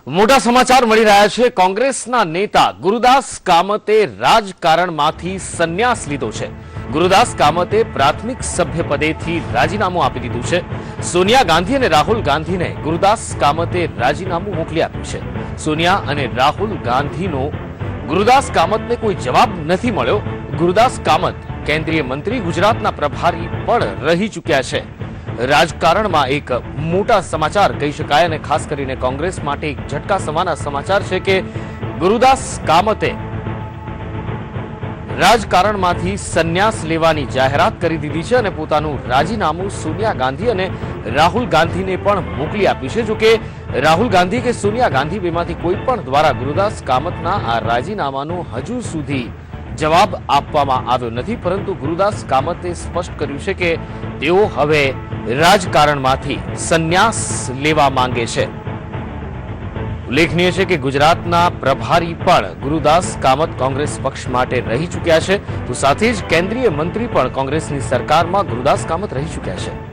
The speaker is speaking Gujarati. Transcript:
મોટા સમાચાર મળી રહ્યા છે। કોંગ્રેસના નેતા ગુરુદાસ કામતે રાજકારણમાંથી સંન્યાસ લીધો છે। ગુરુદાસ કામતે પ્રાથમિક સભ્ય પદેથી રાજીનામું આપી દીધું છે। સોનિયા ગાંધી અને રાહુલ ગાંધીને ગુરુદાસ કામતે રાજીનામું મોકલી આપ્યું છે। સોનિયા અને રાહુલ ગાંધીનો ગુરુદાસ કામતને કોઈ જવાબ નથી મળ્યો। ગુરુદાસ કામત કેન્દ્રીય મંત્રી, ગુજરાતના પ્રભારી પણ રહી ચૂક્યા છે। રાજકારણમાં એક મોટા સમાચાર કહી શકાય અને ખાસ કરીને કોંગ્રેસ માટે એક ઝટકા સમાના સમાચાર છે કે ગુરુદાસ કામતે રાજકારણમાંથી સંન્યાસ લેવાની જાહેરાત કરી દીધી છે અને પોતાનું રાજીનામું સોનિયા ગાંધી અને રાહુલ ગાંધીને પણ મોકલી આપ્યું છે। જો કે રાહુલ ગાંધી કે સોનિયા ગાંધી બેમાંથી કોઈ પણ દ્વારા ગુરુદાસ કામતના આ રાજીનામાનો હજુ સુધી જવાબ આપવામાં આવ્યો નથી, પરંતુ ગુરુદાસ કામતે સ્પષ્ટ કર્યું છે કે તેઓ હવે રાજકારણમાંથી સંન્યાસ લેવા માંગે છે। ઉલ્લેખનીય છે કે ગુજરાતના પ્રભારી પણ ગુરુદાસ કામત કોંગ્રેસ પક્ષ માટે રહી ચૂક્યા છે, તો સાથે જ કેન્દ્રીય મંત્રી પણ કોંગ્રેસની સરકારમાં ગુરુદાસ કામત રહી ચૂક્યા છે।